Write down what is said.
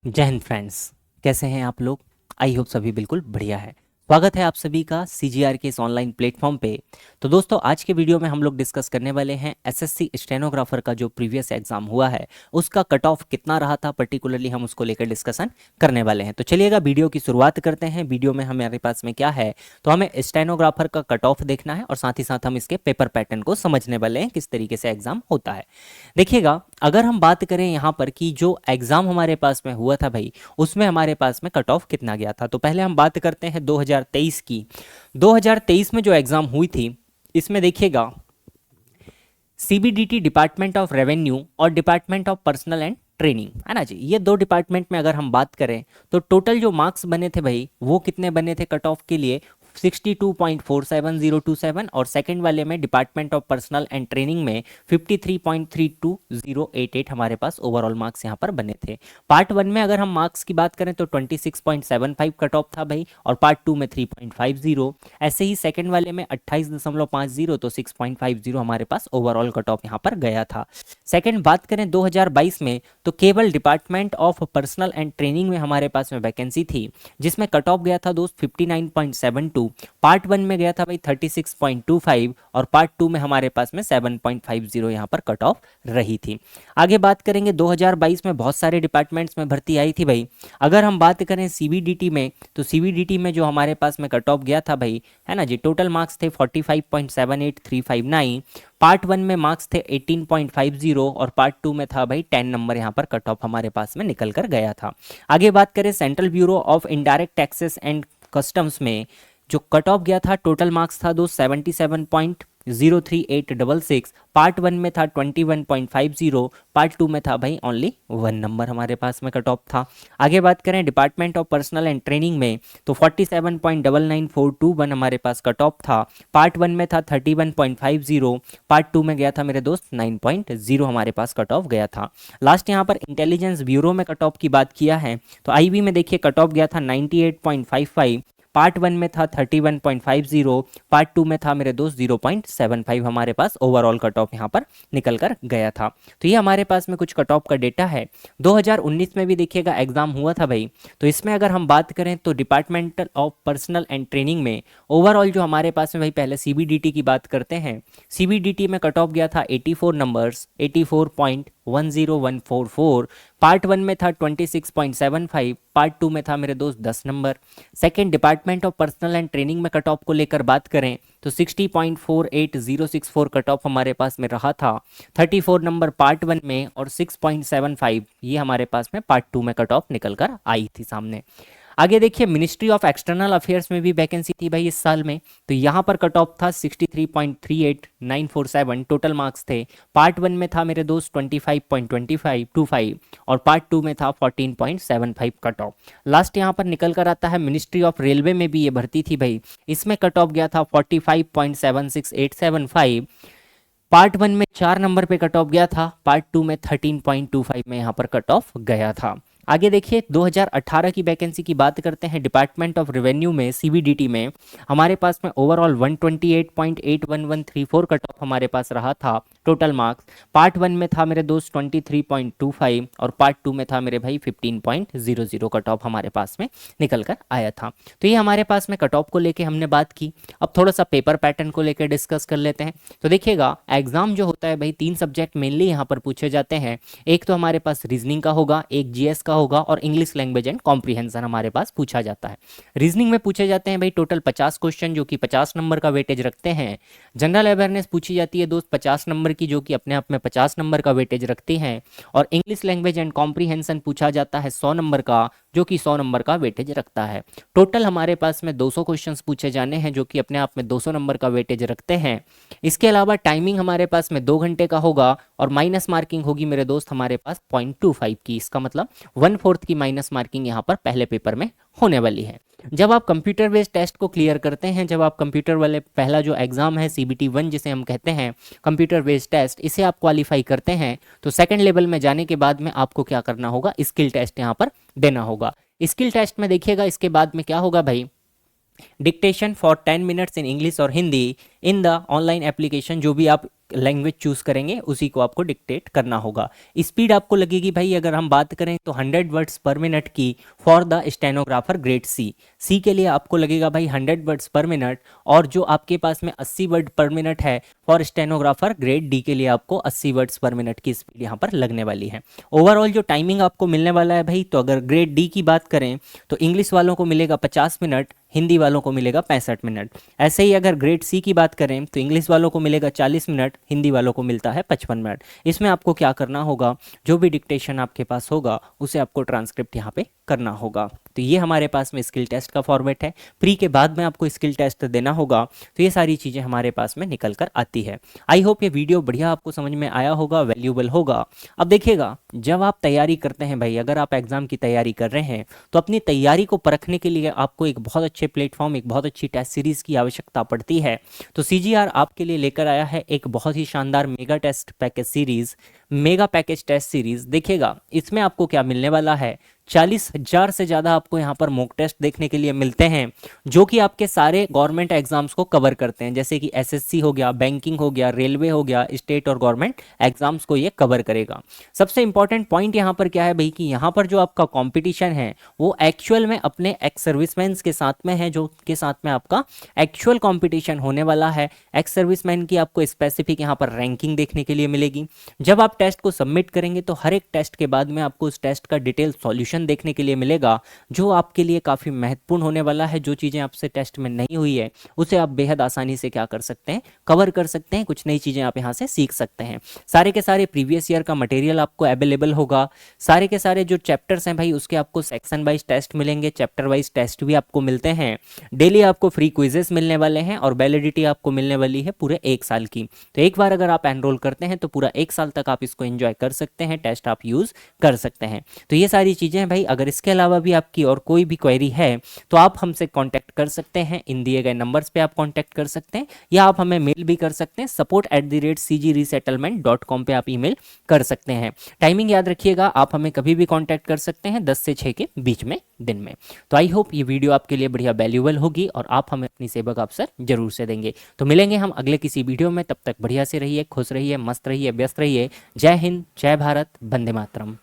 जय हिंद फ्रेंड्स। कैसे हैं आप लोग? आई होप सभी बिल्कुल बढ़िया है। स्वागत है आप सभी का सीजीआर के इस ऑनलाइन प्लेटफॉर्म पे। तो दोस्तों, आज के वीडियो में हम लोग डिस्कस करने वाले हैं एसएससी स्टेनोग्राफर का जो प्रीवियस एग्जाम हुआ है उसका कट ऑफ कितना रहा था, पर्टिकुलरली हम उसको लेकर डिस्कशन करने वाले हैं। तो चलिएगा वीडियो की शुरुआत करते हैं। वीडियो में हमारे पास में क्या है, तो हमें स्टेनोग्राफर का कट ऑफ देखना है और साथ ही साथ हम इसके पेपर पैटर्न को समझने वाले हैं, किस तरीके से एग्जाम होता है। देखिएगा, अगर हम बात करें यहाँ पर कि जो एग्जाम हमारे पास में हुआ था भाई, उसमें हमारे पास में कट ऑफ कितना गया था। तो पहले हम बात करते हैं 2023 की। 2023 में जो एग्जाम हुई थी, इसमें देखिएगा सीबीडीटी डिपार्टमेंट ऑफ रेवेन्यू और department of personal and training है ना जी, ये दो डिपार्टमेंट में अगर हम बात करें तो टोटल जो मार्क्स बने थे भाई, वो कितने बने थे कट ऑफ के लिए? 62.47027 और सेकंड वाले में department of personal and training में 53.32088 हमारे पास ओवरऑल मार्क्स यहाँ पर बने थे। पार्ट वन में अगर हम मार्क्स की बात करें तो 26.75 कट ऑफ था भाई, और पार्ट टू में 3.50। ऐसे ही सेकंड वाले में 28.50, तो 6.50 हमारे पास ओवरऑल कट ऑफ यहाँ पर गया था। सेकंड बात करें 2022 में, तो केवल department of personal and training में हमारे पास में वैकेंसी थी, जिसमें कट ऑफ गया था दोस्त 59.72। पार्ट वन में गया था भाई 36.25 और पार्ट टू में हमारे पास में 7.50 यहाँ पर कट ऑफ रही थी। आगे बात करेंगे 2022 में बहुत सारे डिपार्टमेंट्स में भर्ती आई थी भाई। अगर हम बात करें सीबीडीटी में, तो सीबीडीटी में जो हमारे पास में कट ऑफ गया था भाई, है ना जी, टोटल मार्क्स थे 45.78359। पार्ट वन में मार्क्स थे 18.50 और पार्ट टू में था भाई 10 नंबर यहाँ पर कट ऑफ हमारे पास में निकल कर गया था। आगे बात करें central bureau of indirect taxes and customs में, जो कट ऑफ गया था, टोटल मार्क्स था दो 77.03866। पार्ट वन में था 21.50, पार्ट टू में था भाई ओनली 1 नंबर हमारे पास में कट ऑफ था। आगे बात करें department of personal and training में, तो 47.99421 हमारे पास कट ऑफ था। पार्ट वन में था 31.50, पार्ट टू में गया था मेरे दोस्त 9.0 हमारे पास कट ऑफ गया था। लास्ट यहाँ पर इंटेलिजेंस ब्यूरो में कट ऑफ की बात किया है, तो आईबी में देखिए कट ऑफ गया था 98.55। पार्ट वन में था 31.50, पार्ट टू में था मेरे दोस्त 0.75 हमारे पास ओवरऑल कट ऑफ यहाँ पर निकल कर गया था। तो ये हमारे पास में कुछ कट ऑफ का डेटा है। 2019 में भी देखिएगा एग्जाम हुआ था भाई, तो इसमें अगर हम बात करें तो departmental of personal and training में ओवरऑल जो हमारे पास में भाई, पहले सीबीडीटी की बात करते हैं। सीबीडीटी में कट ऑफ गया था 84 नंबर्स, 84.10144। पार्ट वन में था 26.75, पार्ट टू में था मेरे दोस्त 10 number. Second department of personal and training में कट ऑफ को लेकर बात करें तो 60.48064 कट ऑफ हमारे पास में रहा था। 34 नंबर पार्ट वन में और 6.75 ये हमारे पास में पार्ट टू में कट ऑफ निकल कर आई थी सामने। आगे देखिए मिनिस्ट्री ऑफ एक्सटर्नल अफेयर्स में भी वैकेंसी थी भाई इस साल में, तो यहाँ पर कट ऑफ था 63.38947, टोटल मार्क्स थे। पार्ट वन में था मेरे दोस्त 25.25 और पार्ट टू में था 14.75 कट ऑफ। लास्ट यहाँ पर निकल कर आता है मिनिस्ट्री ऑफ रेलवे में भी ये भर्ती थी भाई, इसमें कट ऑफ गया था 45.76875। पार्ट वन में 4 नंबर पे कट ऑफ गया था, पार्ट टू में 13.25 में यहाँ पर कट ऑफ गया था। आगे देखिए 2018 की वैकेंसी की बात करते हैं। डिपार्टमेंट ऑफ रेवेन्यू में सीबीडीटी में हमारे पास में ओवरऑल 128.81134 कट ऑफ हमारे पास रहा था टोटल मार्क्स। पार्ट वन में था मेरे दोस्त 23.25 और पार्ट टू में था मेरे भाई 15.00 कट ऑफ हमारे पास में निकल कर आया था। तो ये हमारे पास में कट ऑफ को लेके हमने बात की। अब थोड़ा सा पेपर पैटर्न को लेकर डिस्कस कर लेते हैं। तो देखिएगा एग्जाम जो होता है भाई, 3 सब्जेक्ट मेनली यहाँ पर पूछे जाते हैं। एक तो हमारे पास रीजनिंग का होगा, एक जीएस का होगा और इंग्लिश लैंग्वेज एंड कॉम्प्रिहेंशन हमारे पास पूछा जाता है। रीजनिंग में पूछे जाते हैं भाई टोटल 50 क्वेश्चन, जो कि 50 नंबर का वेटेज रखते हैं। जनरल अवेयरनेस पूछी जाती है दोस्त 50 नंबर की, जो कि अपने आप में 50 नंबर का वेटेज रखती हैं। और इंग्लिश लैंग्वेज एंड कॉम्प्रिहेंशन पूछा जाता है 100 नंबर का, जो कि 100 नंबर का वेटेज रखता है। टोटल हमारे पास में 200 क्वेश्चंस पूछे जाने हैं, जो कि अपने आप में 200 नंबर का वेटेज रखते हैं। इसके अलावा टाइमिंग हमारे पास में 2 घंटे का होगा और माइनस मार्किंग होगी मेरे दोस्त हमारे पास 0.25 की। इसका मतलब 1/4 की माइनस मार्किंग यहाँ पर पहले पेपर में होने वाली है। जब आप कंप्यूटर बेस्ड टेस्ट को क्लियर करते हैं, जब आप कंप्यूटर वाले पहला जो एग्जाम है सीबीटी 1 जिसे हम कहते हैं कंप्यूटर बेस्ड टेस्ट, इसे आप क्वालिफाई करते हैं, तो सेकंड लेवल में जाने के बाद में आपको क्या करना होगा, स्किल टेस्ट यहाँ पर देना होगा। स्किल टेस्ट में देखिएगा इसके बाद में क्या होगा भाई, dictation for 10 minutes in English और Hindi, in the online application जो भी आप लैंग्वेज चूज करेंगे उसी को आपको डिक्टेट करना होगा। स्पीड आपको लगेगी भाई, अगर हम बात करें तो 100 वर्ड्स पर मिनट की for the stenographer grade C के लिए आपको लगेगा भाई 100 वर्ड्स पर मिनट, और जो आपके पास में 80 वर्ड पर मिनट है फॉर स्टेनोग्राफर ग्रेड डी के लिए आपको 80 वर्ड्स पर मिनट की स्पीड यहाँ पर लगने वाली है। ओवरऑल जो टाइमिंग आपको मिलने वाला है भाई, तो अगर ग्रेड डी की बात करें तो इंग्लिश वालों को मिलेगा 50 मिनट, हिंदी वालों को मिलेगा 65 मिनट। ऐसे ही अगर ग्रेड सी की बात करें तो इंग्लिश वालों को मिलेगा 40 मिनट, हिंदी वालों को मिलता है 55 मिनट। इसमें आपको क्या करना होगा, जो भी डिक्टेशन आपके पास होगा उसे आपको ट्रांसक्रिप्ट यहाँ पे करना होगा। तो ये हमारे पास में स्किल टेस्ट का फॉर्मेट है। प्री के बाद में आपको स्किल टेस्ट देना होगा, तो ये सारी चीज़ें हमारे पास में निकल कर आती है। आई होप ये वीडियो बढ़िया आपको समझ में आया होगा, वैल्यूएबल होगा। अब देखिएगा, जब आप तैयारी करते हैं भाई, अगर आप एग्जाम की तैयारी कर रहे हैं तो अपनी तैयारी को परखने के लिए आपको एक बहुत अच्छे प्लेटफॉर्म, एक बहुत अच्छी टेस्ट सीरीज की आवश्यकता पड़ती है। तो CGR आपके लिए लेकर आया है एक बहुत ही शानदार mega test package series, mega package test series. देखिएगा इसमें आपको क्या मिलने वाला है, 40,000 से ज़्यादा आपको यहाँ पर मॉक टेस्ट देखने के लिए मिलते हैं, जो कि आपके सारे गवर्नमेंट एग्जाम्स को कवर करते हैं, जैसे कि SSC हो गया, बैंकिंग हो गया, रेलवे हो गया, स्टेट और गवर्नमेंट एग्जाम्स को ये कवर करेगा। सबसे इंपॉर्टेंट पॉइंट यहाँ पर क्या है भाई, कि यहाँ पर जो आपका कॉम्पिटिशन है वो एक्चुअल में अपने एक्स सर्विसमैन के साथ में है, जो के साथ में आपका एक्चुअल कॉम्पिटिशन होने वाला है। एक्स सर्विसमैन की आपको स्पेसिफिक यहाँ पर रैंकिंग देखने के लिए मिलेगी। जब आप टेस्ट को सबमिट करेंगे तो हर एक टेस्ट के बाद में आपको उस टेस्ट का डिटेल सॉल्यूशन देखने के लिए मिलेगा, जो आपके लिए काफी महत्वपूर्ण होने वाला है। जो चीजें आपसे टेस्ट में नहीं हुई है उसे आप बेहद आसानी से क्या कर सकते हैं, कवर कर सकते हैं। कुछ नई चीजें आप यहां से सीख सकते हैं। सारे के सारे प्रीवियस ईयर का मटेरियल आपको अवेलेबल होगा। सारे के सारे जो चैप्टर्स हैं भाई उसके आपको सेक्शन वाइज टेस्ट मिलेंगे, चैप्टर वाइज टेस्ट भी आपको मिलते हैं। डेली आपको फ्री क्विजेस मिलने वाले हैं और वैलिडिटी आपको मिलने वाली है पूरे 1 साल की। तो एक बार अगर आप एनरोल करते हैं तो पूरा 1 साल तक आप इसको एंजॉय कर सकते हैं, टेस्ट आप यूज कर सकते हैं। तो ये सारी चीजें भाई, अगर इसके अलावा भी आपकी और कोई भी क्वेरी है तो आप हमसे कांटेक्ट कर सकते हैं। इन दिए गए नंबर्स पे आप कांटेक्ट कर सकते हैं, या आप हमें मेल भी कर सकते हैं। support@cgresettlement.com पे आप ईमेल कर सकते हैं। टाइमिंग याद रखिएगा, आप हमें कभी भी कांटेक्ट कर सकते हैं 10 से 6 के बीच में दिन में। तो आई होप ये वीडियो आपके लिए बढ़िया वैल्यूएबल होगी और आप हमें अपनी सेवा का अवसर जरूर से देंगे। तो मिलेंगे हम अगले किसी वीडियो में, तब तक बढ़िया से रहिए, खुश रहिए, मस्त रहिए, व्यस्त रहिए। जय हिंद, जय भारत, वंदे मातरम।